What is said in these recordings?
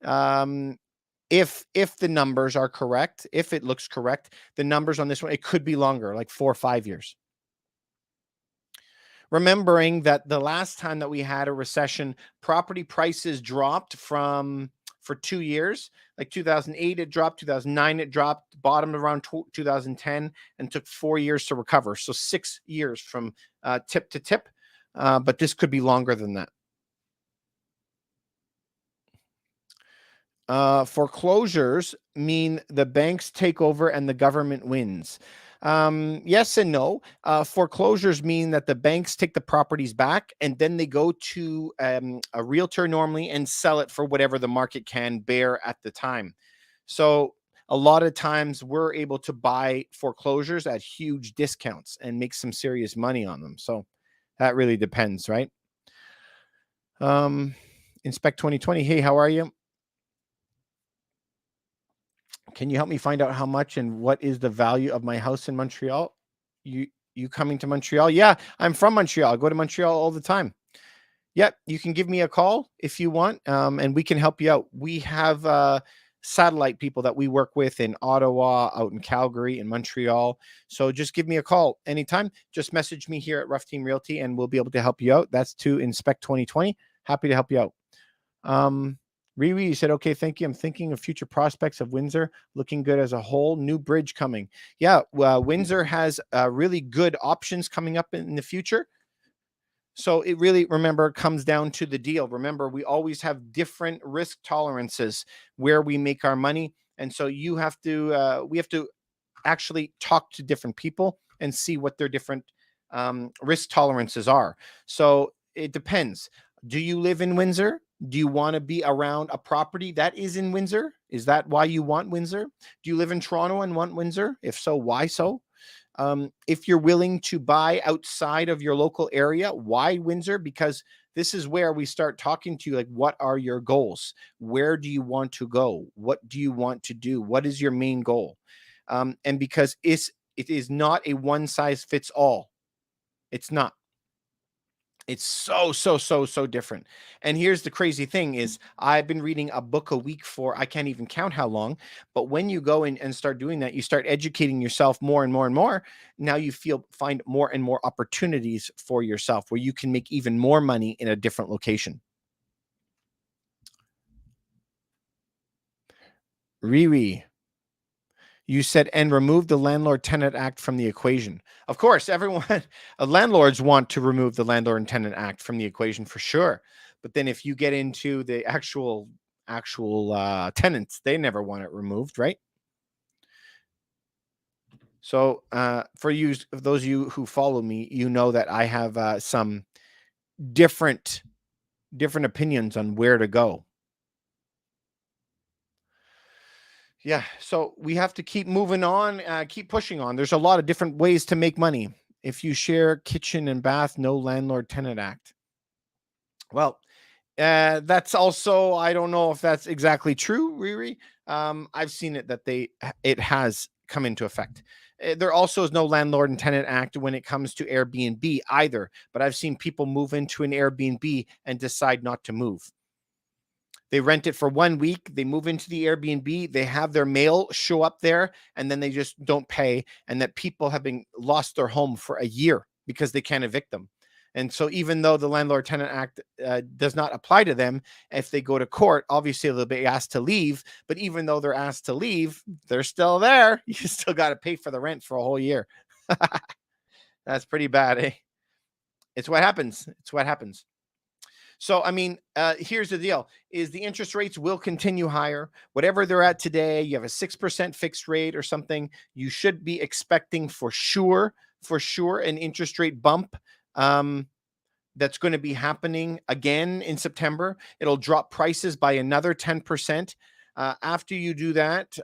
If the numbers are correct, if it looks correct, the numbers on this one, it could be longer, like 4 or 5 years. Remembering that the last time that we had a recession, property prices dropped for 2 years. Like 2008 it dropped, 2009 it dropped, bottomed around 2010, and took 4 years to recover. So 6 years from tip to tip. But this could be longer than that. Foreclosures mean the banks take over and the government wins. Yes and no. Foreclosures mean that the banks take the properties back and then they go to a realtor normally and sell it for whatever the market can bear at the time. So a lot of times we're able to buy foreclosures at huge discounts and make some serious money on them. So that really depends, right? Inspect 2020. Hey, how are you? Can you help me find out how much and what is the value of my house in Montreal? You coming to Montreal? Yeah, I'm from Montreal. I go to Montreal all the time. Yep, you can give me a call if you want, and we can help you out. We have satellite people that we work with in Ottawa, out in Calgary, in Montreal. So just give me a call anytime. Just message me here at Ruff Team Realty, and we'll be able to help you out. That's to Inspect 2020. Happy to help you out. Riri, you said, okay, thank you. I'm thinking of future prospects of Windsor, looking good as a whole. New bridge coming. Yeah, Windsor has really good options coming up in the future. So it really, remember, comes down to the deal. Remember, we always have different risk tolerances where we make our money. And so we have to actually talk to different people and see what their different risk tolerances are. So it depends. Do you live in Windsor? Do you want to be around a property that is in Windsor? Is that why you want Windsor? Do you live in Toronto and want Windsor? If so, why so? If you're willing to buy outside of your local area, why Windsor? Because this is where we start talking to you, like, what are your goals? Where do you want to go? What do you want to do? What is your main goal? And because it is not a one size fits all. It's not. It's so different. And here's the crazy thing is I've been reading a book a week for, I can't even count how long, but when you go in and start doing that, you start educating yourself more and more and more. Now you find more and more opportunities for yourself where you can make even more money in a different location. Riri, you said, and remove the Landlord Tenant Act from the equation. Of course, everyone, landlords want to remove the Landlord and Tenant Act from the equation for sure. But then if you get into the actual tenants, they never want it removed, right? So for those of you who follow me, you know that I have some different opinions on where to go. Yeah, so we have to keep moving on, keep pushing on. There's a lot of different ways to make money. If you share kitchen and bath, no Landlord Tenant Act. Well, that's also, I don't know if that's exactly true, Riri. I've seen it that it has come into effect. There also is no Landlord and Tenant Act when it comes to Airbnb either, but I've seen people move into an Airbnb and decide not to move. They rent it for 1 week. They move into the Airbnb. They have their mail show up there, and then they just don't pay. And that people have been lost their home for a year because they can't evict them. And so even though the Landlord Tenant Act does not apply to them, if they go to court, obviously they'll be asked to leave. But even though they're asked to leave, they're still there. You still got to pay for the rent for a whole year. That's pretty bad, eh? It's what happens. It's what happens. So, I mean, here's the deal is the interest rates will continue higher. Whatever they're at today, you have a 6% fixed rate or something, you should be expecting for sure, an interest rate bump that's going to be happening again in September. It'll drop prices by another 10%. After you do that,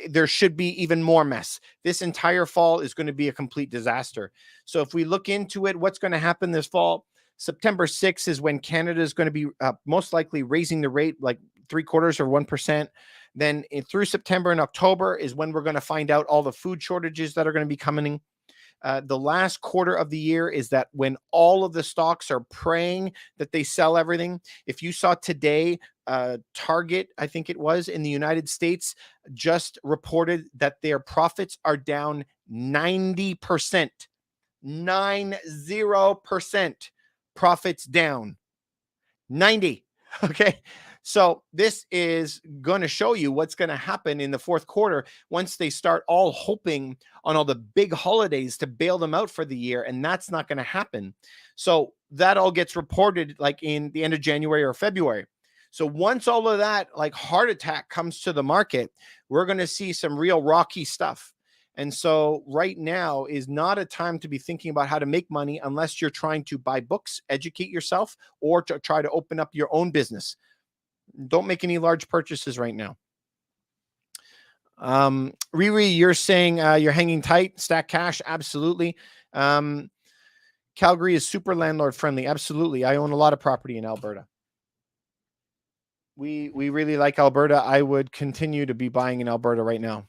there should be even more mess. This entire fall is going to be a complete disaster. So if we look into it, what's going to happen this fall? September 6th is when Canada is going to be most likely raising the rate like 3/4 or 1%. Then through September and October is when we're going to find out all the food shortages that are going to be coming. The last quarter of the year is that when all of the stocks are praying that they sell everything. If you saw today, Target, I think it was in the United States, just reported that their profits are down 90%. 90% profits down. 90. Okay. So this is going to show you what's going to happen in the fourth quarter once they start all hoping on all the big holidays to bail them out for the year. And that's not going to happen. So that all gets reported like in the end of January or February. So once all of that like heart attack comes to the market, we're going to see some real rocky stuff. And so right now is not a time to be thinking about how to make money unless you're trying to buy books, educate yourself, or to try to open up your own business. Don't make any large purchases right now. Riri, you're saying you're hanging tight, stack cash. Absolutely. Calgary is super landlord friendly. Absolutely. I own a lot of property in Alberta. We really like Alberta. I would continue to be buying in Alberta right now.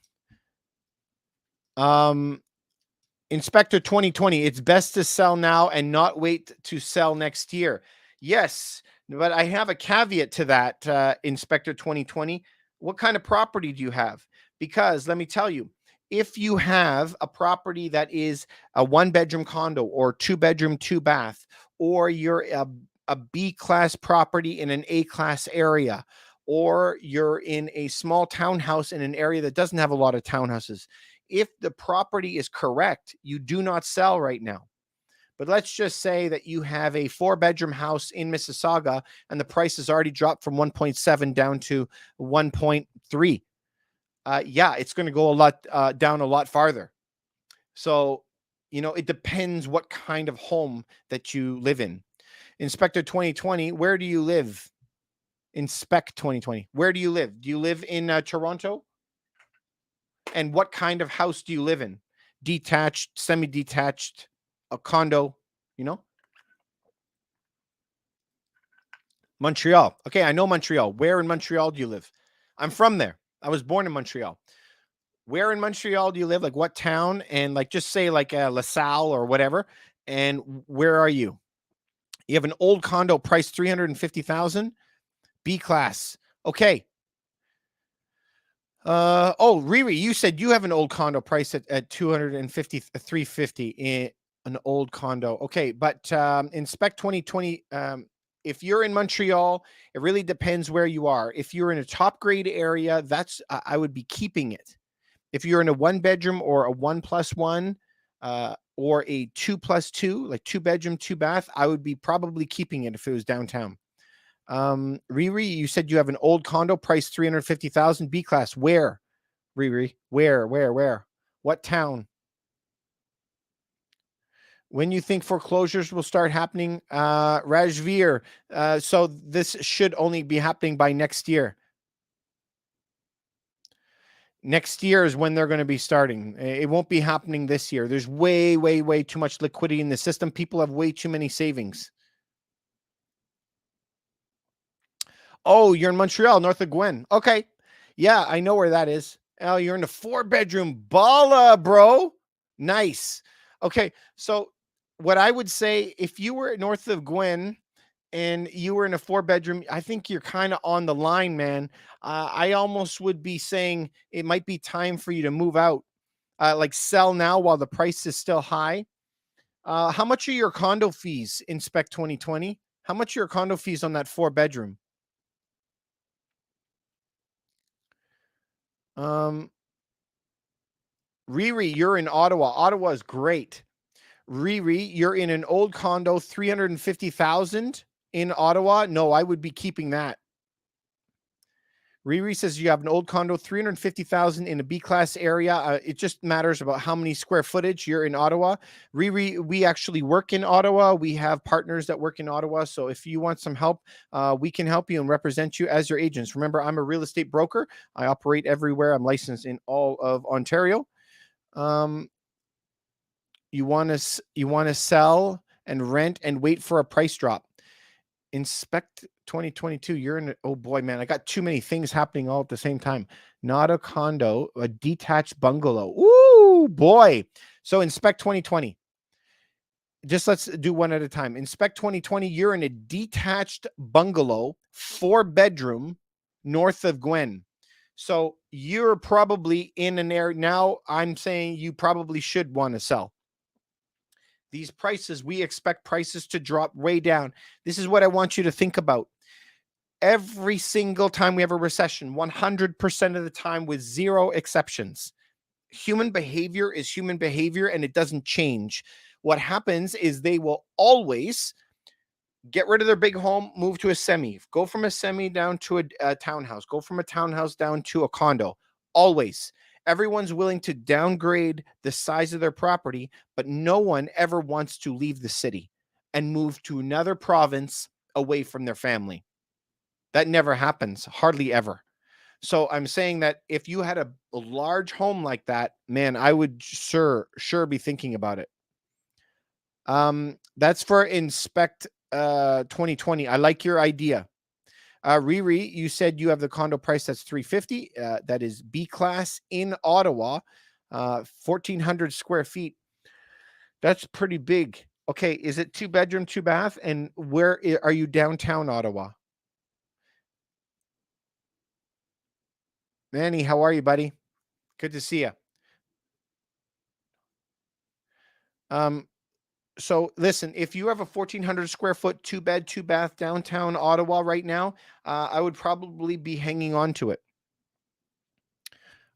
Inspector 2020, it's best to sell now and not wait to sell next year. Yes, but I have a caveat to that, Inspector 2020. What kind of property do you have? Because let me tell you, if you have a property that is a 1-bedroom condo or 2-bedroom, 2-bath, or you're a B-class property in an A-class area, or you're in a small townhouse in an area that doesn't have a lot of townhouses, if the property is correct, you do not sell right now. But let's just say that you have a 4-bedroom house in Mississauga and the price has already dropped from 1.7 down to 1.3. Yeah, it's going to go a lot down a lot farther. So, it depends what kind of home that you live in. Inspector 2020, where do you live? Inspect 2020, where do you live? Do you live in Toronto? And what kind of house do you live in? Detached, semi-detached, a condo, Montreal. Okay, I know Montreal. Where in Montreal do you live? I'm from there. I was born in Montreal. Where in Montreal do you live? Like what town? And like just say like LaSalle or whatever. And where are you? You have an old condo priced $350,000, B class. Okay. Riri, you said you have an old condo priced at 250, 350 in an old condo. Okay, but Inspect 2020, if you're in Montreal, it really depends where you are. If you're in a top grade area, that's I would be keeping it. If you're in a 1-bedroom or a 1+1 or a 2+2, like 2-bedroom, 2-bath, I would be probably keeping it if it was downtown. Riri, you said you have an old condo priced $350,000, B class. Where? Riri, where? What town? When you think foreclosures will start happening? Rajveer, so this should only be happening by next year. Next year is when they're going to be starting. It won't be happening this year. There's way too much liquidity in the system. People have way too many savings. Oh, you're in Montreal, north of Gwen. Okay. Yeah, I know where that is. Oh, you're in a 4-bedroom balla, bro. Nice. Okay. So what I would say, if you were north of Gwen and you were in a 4-bedroom, I think you're kind of on the line, man. I almost would be saying it might be time for you to move out, like sell now while the price is still high. How much are your condo fees, Inspect 2020? How much are your condo fees on that 4-bedroom? Riri, you're in Ottawa. Ottawa is great. Riri, you're in an old condo, 350,000 in Ottawa. No, I would be keeping that. Riri says you have an old condo, 350,000 in a B-class area. It just matters about how many square footage you're in Ottawa. Riri, we actually work in Ottawa. We have partners that work in Ottawa. So if you want some help, we can help you and represent you as your agents. Remember, I'm a real estate broker. I operate everywhere. I'm licensed in all of Ontario. You want to sell and rent and wait for a price drop. Inspect 2022. You're in. Oh boy, man, I got too many things happening all at the same time. Not a condo, a detached bungalow. Ooh, boy. So inspect 2020. Just let's do one at a time. Inspect 2020. You're in a detached bungalow, 4-bedroom, north of Gwen. So you're probably in an area now. I'm saying you probably should want to sell. These prices, we expect prices to drop way down. This is what I want you to think about. Every single time we have a recession, 100% of the time, with zero exceptions, human behavior is human behavior and it doesn't change. What happens is they will always get rid of their big home, move to a semi, go from a semi down to a townhouse, go from a townhouse down to a condo. Always. Everyone's willing to downgrade the size of their property, but no one ever wants to leave the city and move to another province away from their family. That never happens, hardly ever. So I'm saying that if you had a large home like that, man, I would sure be thinking about it. That's for inspect 2020. I like your idea. Riri, you said you have the condo price that's $350. That is B class in Ottawa, 1,400 square feet. That's pretty big. Okay, is it 2-bedroom, 2-bath? And where are you, downtown Ottawa? Manny, how are you, buddy? Good to see you. So listen, if you have a 1,400 square foot, 2-bed, 2-bath downtown Ottawa right now, I would probably be hanging on to it.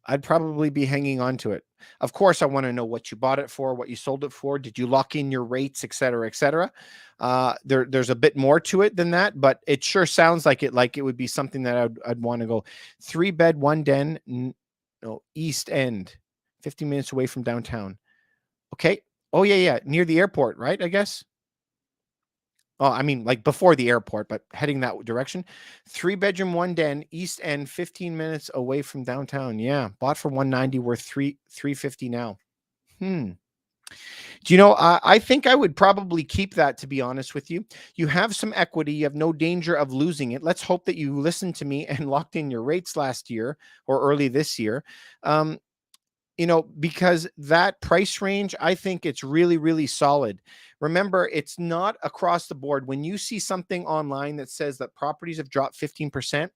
I'd probably be hanging on to it. Of course, I want to know what you bought it for, what you sold it for. Did you lock in your rates, et cetera, et cetera? There's a bit more to it than that, but it sure sounds like it would be something that I'd want to go. 3-bed, 1 den, no, East End, 50 minutes away from downtown. Okay. Oh yeah, near the airport, right? I guess. Oh, I mean, like before the airport, but heading that direction. 3-bedroom, 1 den, East End, 15 minutes away from downtown. Yeah, bought for 190, worth $350 now. Do you know? I think I would probably keep that. To be honest with you, you have some equity. You have no danger of losing it. Let's hope that you listened to me and locked in your rates last year or early this year. Because that price range, I think it's really, really solid. Remember, it's not across the board. When you see something online that says that properties have dropped 15%,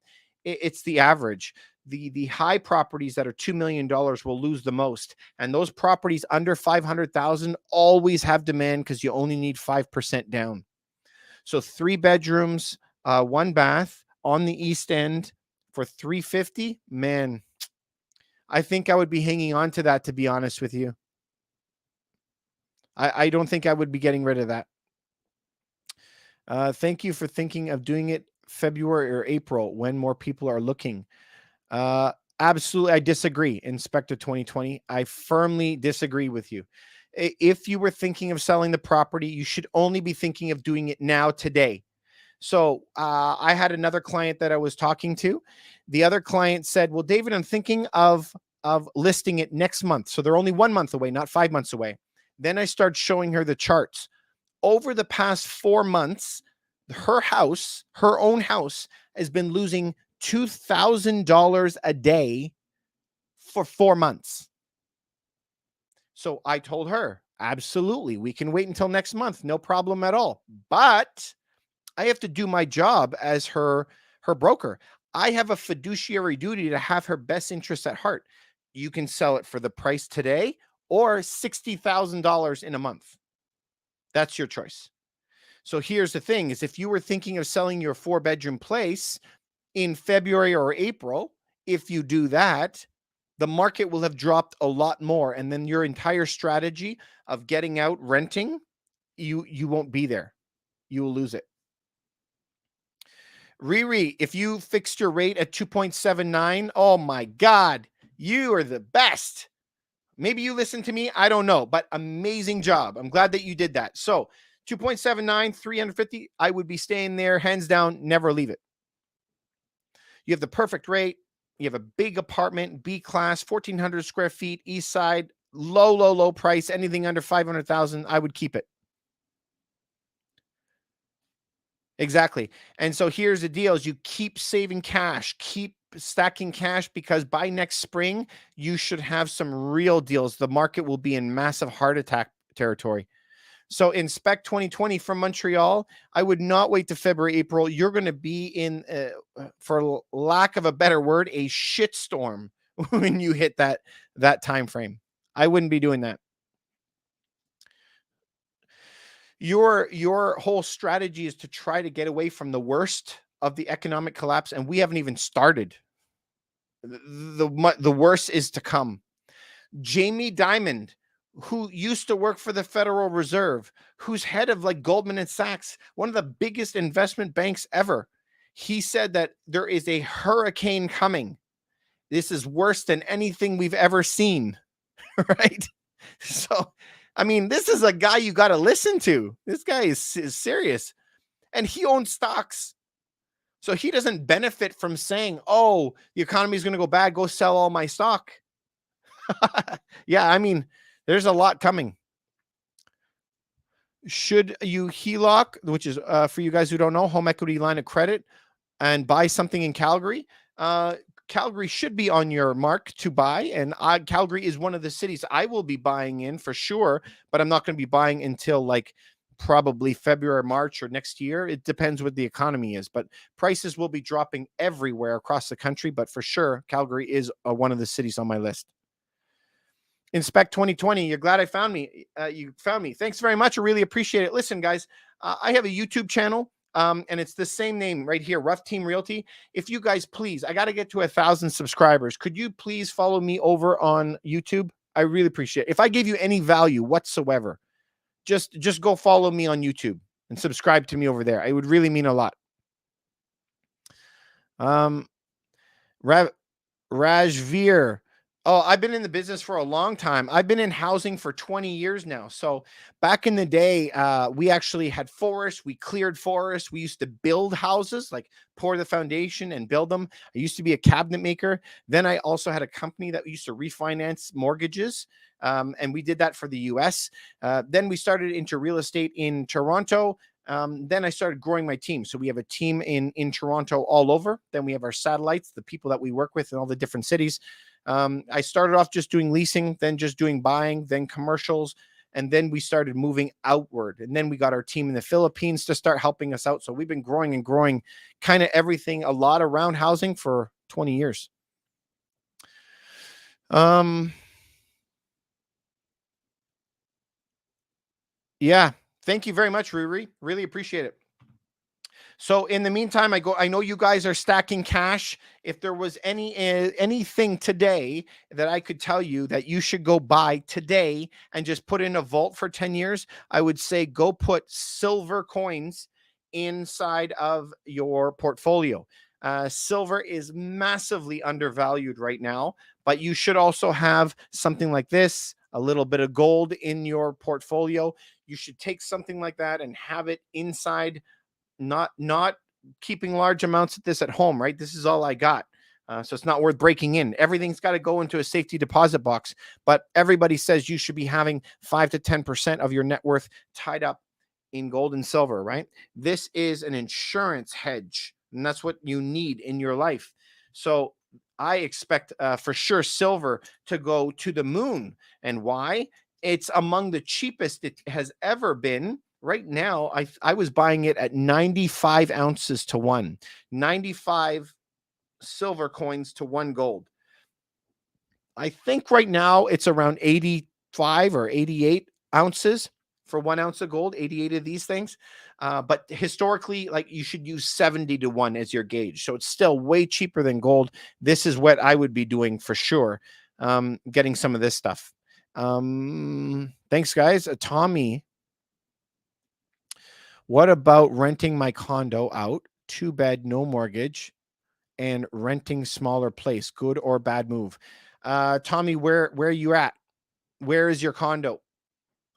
it's the average. The high properties that are $2 million will lose the most. And those properties under 500,000 always have demand because you only need 5% down. So 3 bedrooms, 1 bath on the East End for $350, man, I think I would be hanging on to that, to be honest with you. I don't think I would be getting rid of that. Thank you for thinking of doing it February or April when more people are looking. Absolutely, I disagree, Inspector 2020. I firmly disagree with you. If you were thinking of selling the property, you should only be thinking of doing it now, today. So I had another client that I was talking to. The other client said, well, David, I'm thinking of listing it next month. So they're only 1 month away, not 5 months away. Then I start showing her the charts. Over the past 4 months, her own house, has been losing $2,000 a day for 4 months. So I told her, absolutely, we can wait until next month. No problem at all. But I have to do my job as her broker. I have a fiduciary duty to have her best interests at heart. You can sell it for the price today or $60,000 in a month. That's your choice. So here's the thing is, if you were thinking of selling your 4-bedroom place in February or April, if you do that, the market will have dropped a lot more. And then your entire strategy of getting out renting, you won't be there. You will lose it. Riri, if you fixed your rate at 2.79, oh my God, you are the best. Maybe you listened to me. I don't know, but amazing job. I'm glad that you did that. So 2.79, 350, I would be staying there, hands down, never leave it. You have the perfect rate. You have a big apartment, B class, 1,400 square feet, east side, low price. Anything under 500,000, I would keep it. Exactly. And so here's the deal: is you keep saving cash, keep stacking cash because by next spring, you should have some real deals. The market will be in massive heart attack territory. So inspect 2020 from Montreal. I would not wait to February, April. You're going to be in, for lack of a better word, a shitstorm when you hit that time frame. I wouldn't be doing that. Your whole strategy is to try to get away from the worst of the economic collapse, and we haven't even started. The worst is to come. Jamie Dimon, who used to work for the Federal Reserve, who's head of like Goldman and Sachs, one of the biggest investment banks ever, he said that there is a hurricane coming. This is worse than anything we've ever seen, right? So, I mean, this is a guy you got to listen to. This guy is serious, and he owns stocks. So he doesn't benefit from saying, oh, the economy is going to go bad, go sell all my stock. Yeah, I mean, there's a lot coming. Should you HELOC, which is for you guys who don't know, home equity line of credit, and buy something in Calgary? Calgary should be on your mark to buy, and Calgary is one of the cities I will be buying in for sure, but I'm not going to be buying until like probably February, March, or next year. It depends what the economy is, but prices will be dropping everywhere across the country, but for sure, Calgary is one of the cities on my list. Inspect 2020. You're glad I found me. You found me. Thanks very much. I really appreciate it. Listen, guys, I have a YouTube channel, and it's the same name right here, Ruff Team Realty. If you guys, please, I got to get to 1,000 subscribers. Could you please follow me over on YouTube? I really appreciate it. If I gave you any value whatsoever, just go follow me on YouTube and subscribe to me over there. It would really mean a lot. Rajveer. Oh, I've been in the business for a long time. I've been in housing for 20 years now. So back in the day, we actually had forests. We cleared forests. We used to build houses, like pour the foundation and build them. I used to be a cabinet maker. Then I also had a company that used to refinance mortgages. And we did that for the US. Then we started into real estate in Toronto. Then I started growing my team. So we have a team in Toronto all over. Then we have our satellites, the people that we work with in all the different cities. I started off just doing leasing, then just doing buying, then commercials. And then we started moving outward. And then we got our team in the Philippines to start helping us out. So we've been growing and growing kind of everything, a lot around housing for 20 years. Yeah. Thank you very much, Riri. Really appreciate it. So in the meantime, I know you guys are stacking cash. If there was anything today that I could tell you that you should go buy today and just put in a vault for 10 years, I would say go put silver coins inside of your portfolio. Silver is massively undervalued right now, but you should also have something like this, a little bit of gold in your portfolio. You should take something like that and have it inside, not keeping large amounts of this at home, right? This is all I got. So it's not worth breaking in. Everything's got to go into a safety deposit box, but everybody says you should be having 5 to 10% of your net worth tied up in gold and silver, right? This is an insurance hedge, and that's what you need in your life. So I expect for sure silver to go to the moon. And why? It's among the cheapest it has ever been. Right now, I was buying it at 95 ounces to 1, 95 silver coins to 1 gold. I think right now it's around 85 or 88 ounces for 1 ounce of gold, 88 of these things. But historically, like, you should use 70 to 1 as your gauge. So it's still way cheaper than gold. This is what I would be doing for sure, getting some of this stuff. Thanks, guys. Tommy. What about renting my condo out, 2-bed, no mortgage, and renting smaller place? Good or bad move? Tommy, where are you at? Where is your condo?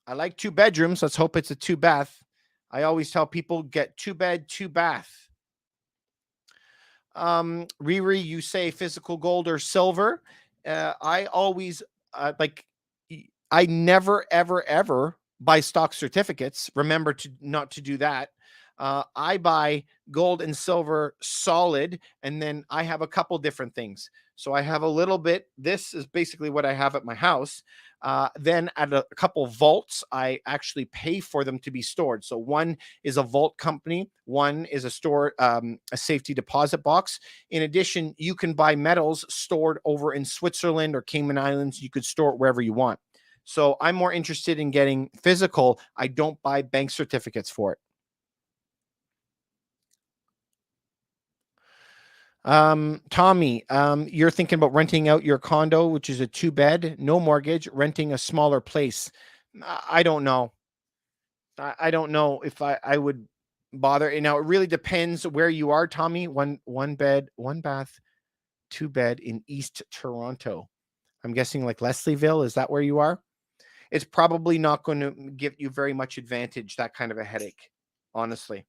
I like 2 bedrooms. Let's hope it's a 2-bath. I always tell people get 2-bed, 2-bath. Riri, you say physical gold or silver. I always I never, ever, ever buy stock certificates. Remember not to do that. I buy gold and silver solid, and then I have a couple different things. So I have a little bit. This is basically what I have at my house. Then at a couple vaults, I actually pay for them to be stored. So one is a vault company, one is a store, a safety deposit box. In addition, you can buy metals stored over in Switzerland or Cayman Islands. You could store it wherever you want. So I'm more interested in getting physical. I don't buy bank certificates for it. Tommy, you're thinking about renting out your condo, which is a 2-bed, no mortgage, renting a smaller place. I don't know. I don't know if I would bother. You know, it really depends where you are, Tommy. One bed, one bath, 2-bed in East Toronto. I'm guessing like Leslieville. Is that where you are? It's probably not going to give you very much advantage, that kind of a headache, honestly.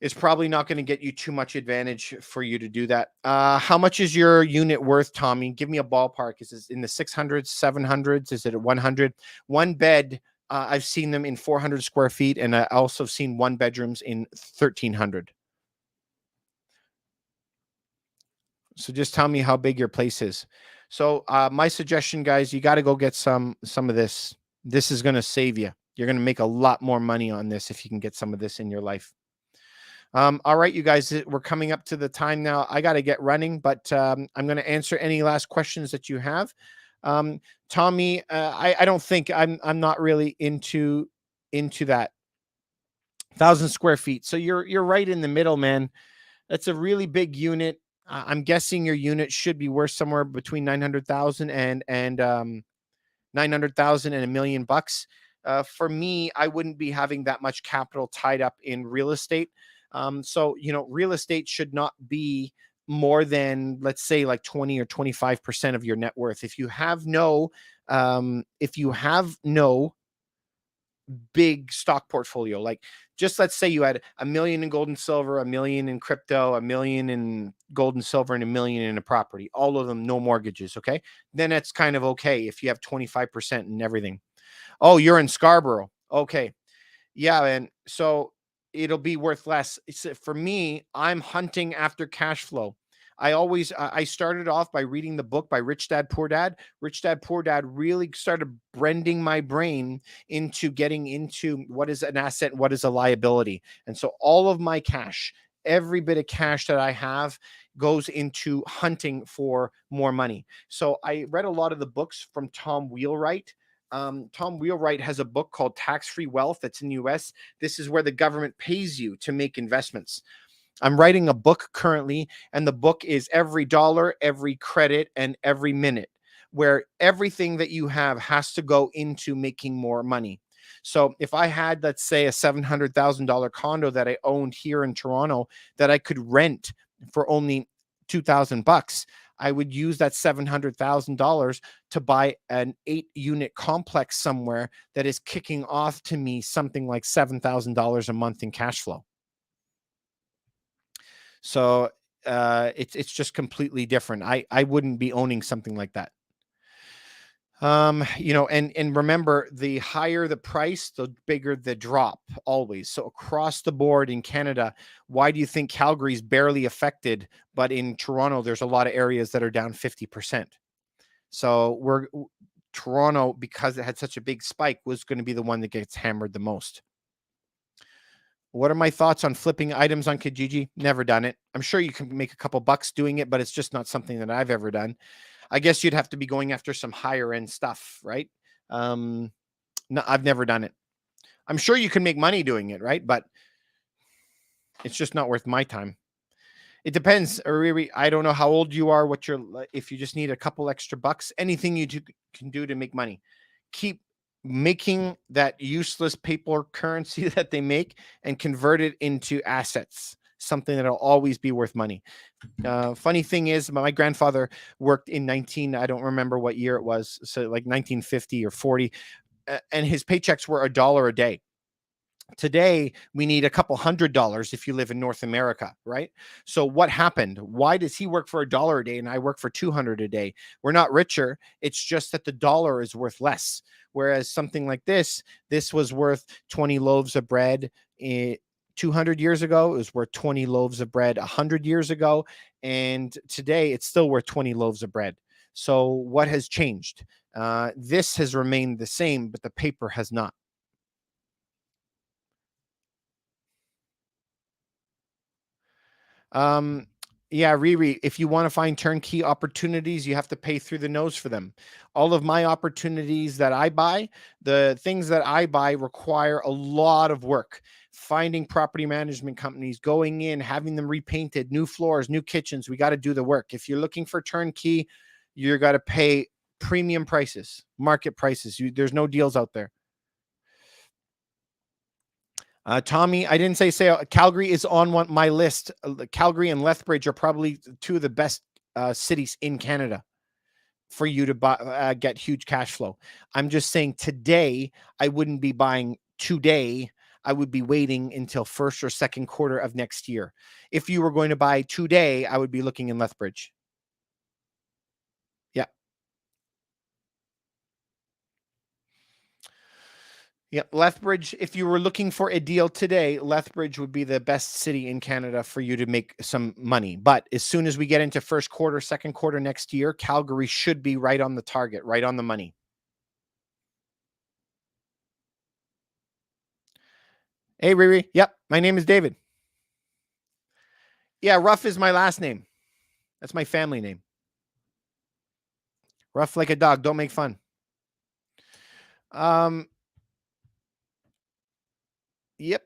It's probably not going to get you too much advantage for you to do that. How much is your unit worth, Tommy? Give me a ballpark. Is it in the 600s, 700s? Is it a 100? One bed, I've seen them in 400 square feet, and I also seen one bedrooms in 1,300. So just tell me how big your place is. So my suggestion, guys, you got to go get some of this. This is going to save you. You're going to make a lot more money on this if you can get some of this in your life. All right, you guys, we're coming up to the time now. I got to get running, but I'm going to answer any last questions that you have. Tommy, I don't think I'm not really into that 1,000 square feet. So you're right in the middle, man. That's a really big unit. I'm guessing your unit should be worth somewhere between 900,000 and 900,000 and $1 million. For me, I wouldn't be having that much capital tied up in real estate. So, you know, real estate should not be more than, let's say, like 20 or 25% of your net worth. If you have no big stock portfolio, like just let's say you had $1 million in gold and silver, $1 million in crypto, $1 million in gold and silver, and $1 million in a property, all of them, no mortgages. Okay. Then that's kind of okay if you have 25% and everything. Oh, you're in Scarborough. Okay. Yeah, and so it'll be worth less. For me, I'm hunting after cash flow. I started off by reading the book by Rich Dad Poor Dad. Rich Dad Poor Dad really started bending my brain into getting into what is an asset, what is a liability. And so all of my cash, every bit of cash that I have goes into hunting for more money. So I read a lot of the books from Tom Wheelwright. Tom Wheelwright has a book called Tax-Free Wealth that's in the US. This is where the government pays you to make investments. I'm writing a book currently, and the book is Every Dollar, Every Credit, and Every Minute, where everything that you have has to go into making more money. So if I had, let's say, a $700,000 condo that I owned here in Toronto that I could rent for only $2,000, I would use that $700,000 to buy an 8-unit complex somewhere that is kicking off to me something like $7,000 a month in cash flow. So it's just completely different. I wouldn't be owning something like that. You know, and remember, the higher the price, the bigger the drop always. So across the board in Canada, why do you think Calgary's barely affected, but in Toronto there's a lot of areas that are down 50%? So Toronto, because it had such a big spike, was going to be the one that gets hammered the most. What are my thoughts on flipping items on Kijiji? Never done it. I'm sure you can make a couple bucks doing it, but it's just not something that I've ever done. I guess you'd have to be going after some higher end stuff, right? No, I've never done it. I'm sure you can make money doing it, right? But it's just not worth my time. It depends, Riri. I don't know how old you are, if you just need a couple extra bucks, anything you can do to make money. Keep making that useless paper currency that they make and convert it into assets, something that'll always be worth money. Funny thing is, my grandfather worked in I don't remember what year it was, so like 1950 or 40, and his paychecks were $1 a day. Today, we need a couple $100 if you live in North America, right? So what happened? Why does he work for $1 a day and I work for 200 a day? We're not richer. It's just that the dollar is worth less. Whereas something like this was worth 20 loaves of bread, 200 years ago, it was worth 20 loaves of bread. 100 years ago, and today it's still worth 20 loaves of bread. So what has changed? This has remained the same, but the paper has not. Um, yeah, Riri, if you want to find turnkey opportunities, you have to pay through the nose for them. All of my opportunities that I buy, the things that I buy require a lot of work. Finding property management companies, going in, having them repainted, new floors, new kitchens. We got to do the work. If you're looking for turnkey, you're got to pay premium prices, market prices. There's no deals out there. Tommy, I didn't say sale. Calgary is on my list. Calgary and Lethbridge are probably two of the best cities in Canada for you to buy, get huge cash flow. I'm just saying today, I wouldn't be buying today. I would be waiting until first or second quarter of next year. If you were going to buy today, I would be looking in Lethbridge. Yeah. Yeah, Lethbridge, if you were looking for a deal today, Lethbridge would be the best city in Canada for you to make some money. But as soon as we get into first quarter, second quarter next year, Calgary should be right on the target, right on the money. Hey, Riri. Yep, my name is David. Yeah, Ruff is my last name. That's my family name. Rough like a dog. Don't make fun. Um, yep.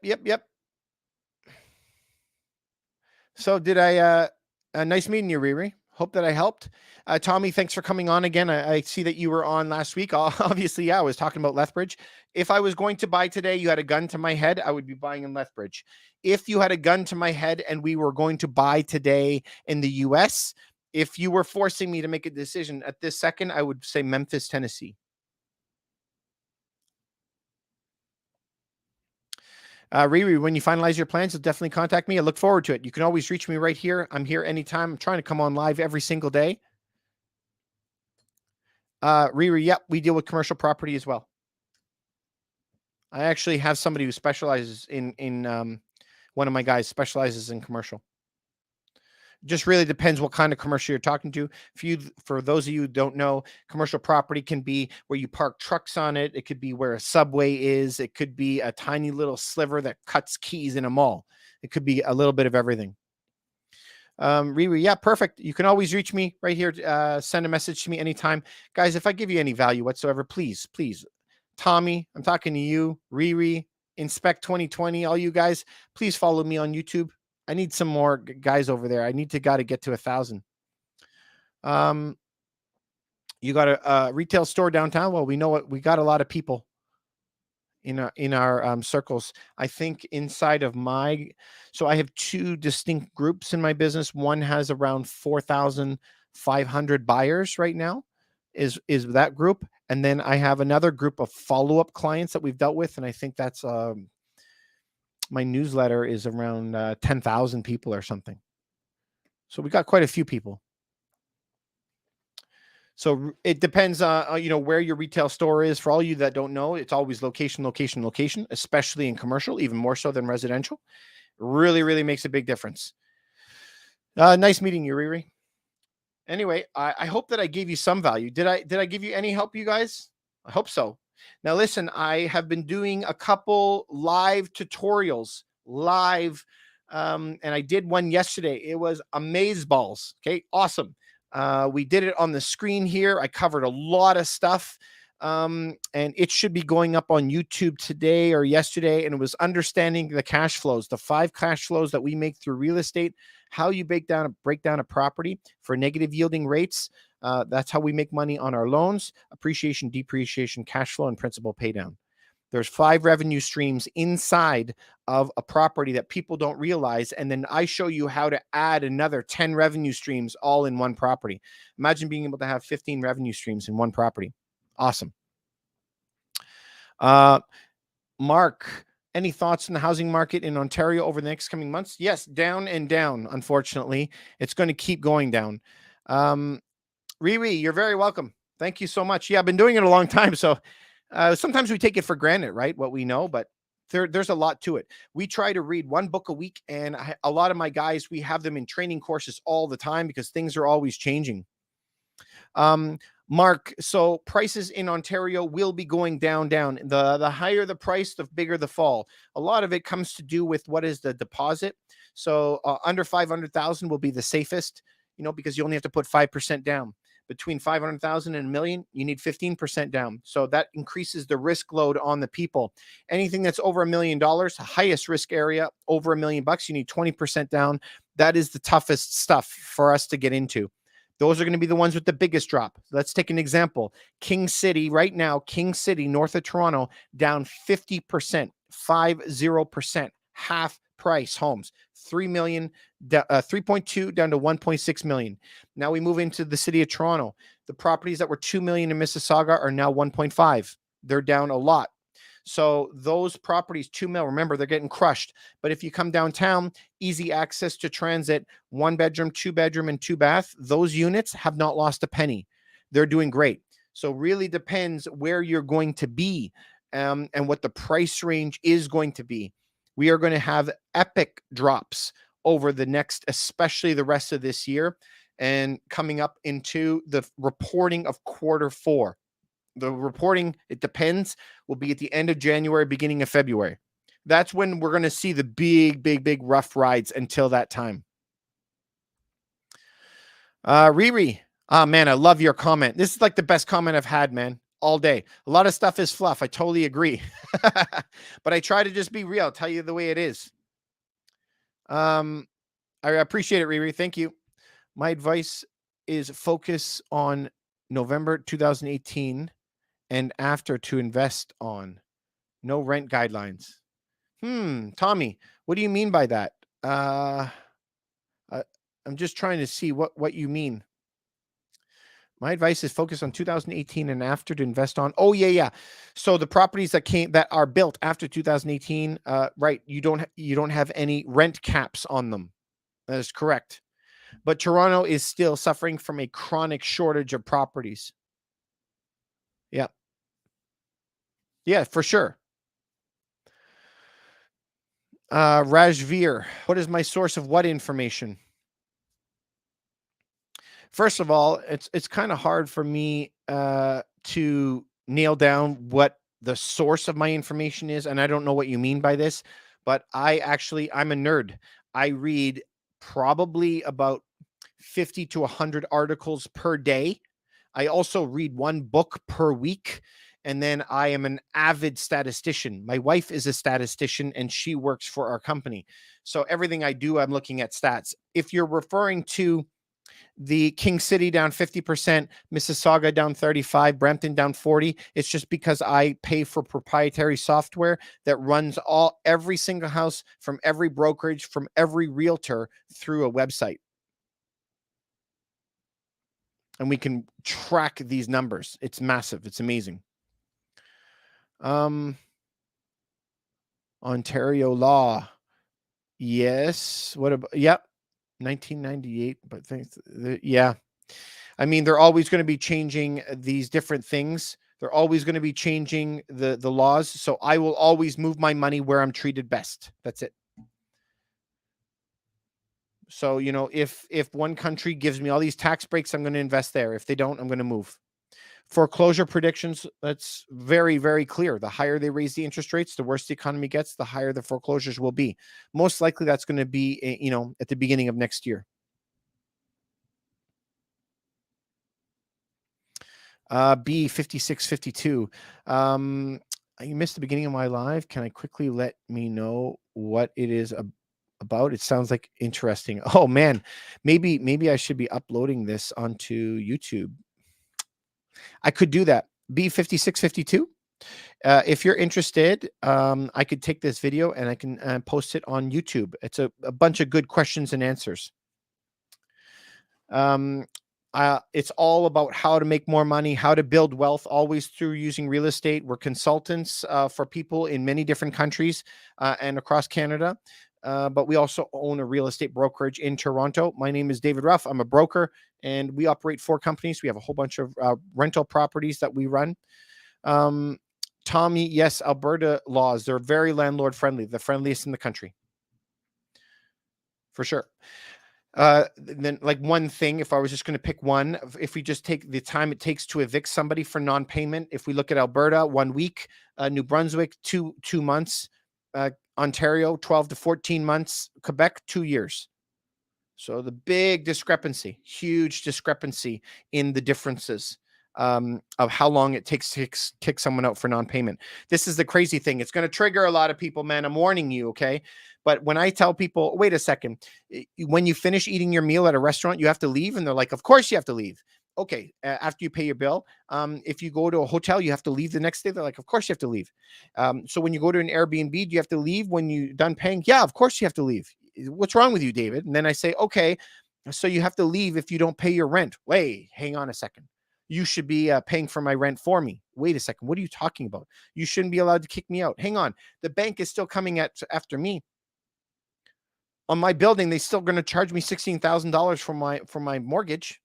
So did I, nice meeting you, Riri. Hope that I helped. Tommy, thanks for coming on again. I see that you were on last week. Obviously, yeah, I was talking about Lethbridge. If I was going to buy today, you had a gun to my head, I would be buying in Lethbridge. If you had a gun to my head and we were going to buy today in the US, if you were forcing me to make a decision at this second, I would say Memphis, Tennessee. Riri, when you finalize your plans, you'll definitely contact me. I look forward to it. You can always reach me right here. I'm here anytime. I'm trying to come on live every single day. Riri, yep, we deal with commercial property as well. I actually have somebody who specializes in one of my guys specializes in commercial. Just really depends what kind of commercial you're talking to. For those of you who don't know, commercial property can be where you park trucks on it. It could be where a subway is. It could be a tiny little sliver that cuts keys in a mall. It could be a little bit of everything. Riri, yeah, perfect. You can always reach me right here. Send a message to me anytime. Guys, if I give you any value whatsoever, please, Tommy, I'm talking to you, Riri, Inspect 2020, all you guys, please follow me on YouTube. I need some more guys over there. I need to get to 1,000. You got a retail store downtown? Well, we know what we got a lot of people in our circles. I think inside of so I have two distinct groups in my business. One has around 4,500 buyers right now, is that group, and then I have another group of follow-up clients that we've dealt with, and I think that's my newsletter is around 10,000 people or something. So we got quite a few people. So it depends where your retail store is. For all you that don't know, it's always location, especially in commercial, even more so than residential. Really, really makes a big difference. Nice meeting you, Riri. Anyway, I hope that I gave you some value. Did I give you any help, you guys? I hope so. Now listen, I have been doing a couple live tutorials and I did one yesterday. It was amazeballs. Okay, awesome. We did it on the screen here. I covered a lot of stuff. And it should be going up on YouTube today or yesterday. And it was understanding the cash flows, the 5 cash flows that we make through real estate, how you break down a property for negative yielding rates. That's how we make money on our loans: appreciation, depreciation, cash flow, and principal pay down. There's 5 revenue streams inside of a property that people don't realize. And then I show you how to add another 10 revenue streams all in one property. Imagine being able to have 15 revenue streams in one property. Awesome. Mark, any thoughts on the housing market in Ontario over the next coming months? Yes, down and down. Unfortunately, it's going to keep going down. Riri, you're very welcome. Thank you so much. Yeah, I've been doing it a long time. So sometimes we take it for granted, right? What we know, but There's a lot to it. We try to read one book a week, and a lot of my guys, we have them in training courses all the time because things are always changing. Mark, so prices in Ontario will be going down. The higher the price, the bigger the fall. A lot of it comes to do with what is the deposit. So under 500,000 will be the safest, because you only have to put 5% down. Between 500,000 and $1 million, you need 15% down. So that increases the risk load on the people. Anything that's over $1 million, highest risk area, over $1 million, you need 20% down. That is the toughest stuff for us to get into. Those are going to be the ones with the biggest drop. Let's take an example. King City right now, King City, north of Toronto, down 50%, 50%, half price homes, 3 million, 3.2 down to 1.6 million. Now we move into the city of Toronto. The properties that were 2 million in Mississauga are now 1.5. They're down a lot. So those properties, 2 mil, remember, they're getting crushed. But if you come downtown, easy access to transit, 1 bedroom, 2 bedroom, and 2 bath, those units have not lost a penny. They're doing great. So really depends where you're going to be and what the price range is going to be. We are going to have epic drops over the next, especially the rest of this year, and coming up into the reporting of Q4. The reporting, it depends, will be at the end of January, beginning of February. That's when we're going to see the big rough rides until that time. Riri, man, I love your comment. This is like the best comment I've had, man, all day. A lot of stuff is fluff. I totally agree. But I try to just be real, tell you the way it is. I appreciate it, Riri. Thank you. My advice is focus on November 2018 and after to invest on. No rent guidelines. Tommy, what do you mean by that? I'm just trying to see what you mean. My advice is focus on 2018 and after to invest on. Oh, yeah. So the properties that are built after 2018, right, you don't have any rent caps on them. That is correct. But Toronto is still suffering from a chronic shortage of properties. Yeah. Yeah, for sure. Rajveer, what is my source of what information? First of all, it's kind of hard for me to nail down what the source of my information is, and I don't know what you mean by this, but I'm a nerd. I read probably about 50 to 100 articles per day. I also read 1 book per week. And then I am an avid statistician. My wife is a statistician and she works for our company. So everything I do, I'm looking at stats. If you're referring to the King City down 50%, Mississauga down 35, Brampton down 40, it's just because I pay for proprietary software that runs every single house from every brokerage, from every realtor through a website. And we can track these numbers. It's massive. It's amazing. Ontario law. Yes. What about, yep. 1998, but yeah. I mean, they're always going to be changing these different things. They're always going to be changing the laws. So I will always move my money where I'm treated best. That's it. So, if one country gives me all these tax breaks, I'm going to invest there. If they don't, I'm going to move. Foreclosure predictions, that's very, very clear. The higher they raise the interest rates, the worse the economy gets, the higher the foreclosures will be. Most likely that's going to be, at the beginning of next year. B5652. You missed the beginning of my live. Can I quickly let me know what it is about? It sounds like interesting. Oh man, maybe I should be uploading this onto YouTube. I could do that. B5652. If you're interested, I could take this video and I can post it on YouTube. It's a bunch of good questions and answers. It's all about how to make more money, how to build wealth, always through using real estate. We're consultants for people in many different countries and across Canada. But we also own a real estate brokerage in Toronto. My name is David Ruff. I'm a broker, and we operate 4 companies. We have a whole bunch of rental properties that we run. Tommy, yes, Alberta laws. They're very landlord friendly, the friendliest in the country. For sure. Then like one thing, if I was just going to pick one, if we just take the time it takes to evict somebody for non-payment, if we look at Alberta, 1 week, New Brunswick, two months, Ontario, 12 to 14 months, Quebec, 2 years. So the big discrepancy, huge discrepancy in the differences of how long it takes to kick someone out for non-payment. This is the crazy thing. It's going to trigger a lot of people, man. I'm warning you, okay? But when I tell people, wait a second, when you finish eating your meal at a restaurant, you have to leave. And they're like, of course you have to leave. Okay, after you pay your bill, if you go to a hotel, you have to leave the next day. They're like, of course you have to leave. So when you go to an Airbnb, do you have to leave when you're done paying? Yeah, of course you have to leave. What's wrong with you, David? And then I say, okay, so you have to leave if you don't pay your rent. Wait, hang on a second. You should be paying for my rent for me. Wait a second. What are you talking about? You shouldn't be allowed to kick me out. Hang on. The bank is still coming after me. On my building, they still going to charge me $16,000 for my mortgage.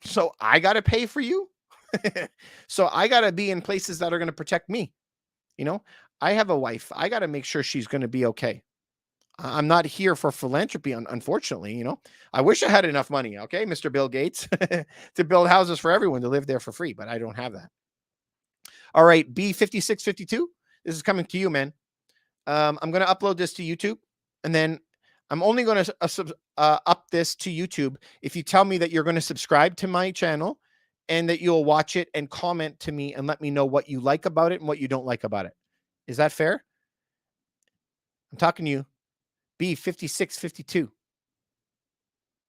So I got to pay for you. So I got to be in places that are going to protect me. You know, I have a wife. I got to make sure she's going to be okay. I'm not here for philanthropy, unfortunately. You know, I wish I had enough money, okay, Mr. Bill Gates, to build houses for everyone to live there for free, but I don't have that. All right, B5652, this is coming to you, man. I'm going to upload this to YouTube, and then I'm only going to up this to YouTube if you tell me that you're going to subscribe to my channel and that you'll watch it and comment to me and let me know what you like about it and what you don't like about it. Is that fair? I'm talking to you. B5652.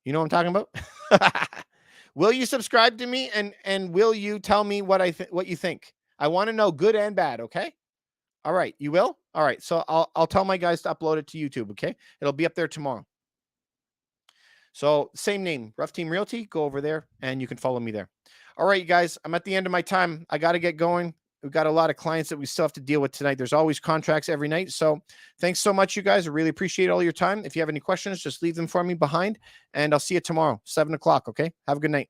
You know what I'm talking about? Will you subscribe to me and will you tell me what you think? I want to know good and bad, okay? All right, you will? All right, so I'll tell my guys to upload it to YouTube, okay? It'll be up there tomorrow. So same name, Ruff Team Realty. Go over there and you can follow me there. All right, you guys, I'm at the end of my time. I got to get going. We've got a lot of clients that we still have to deal with tonight. There's always contracts every night. So thanks so much, you guys. I really appreciate all your time. If you have any questions, just leave them for me behind, and I'll see you tomorrow, 7 o'clock. Okay. Have a good night.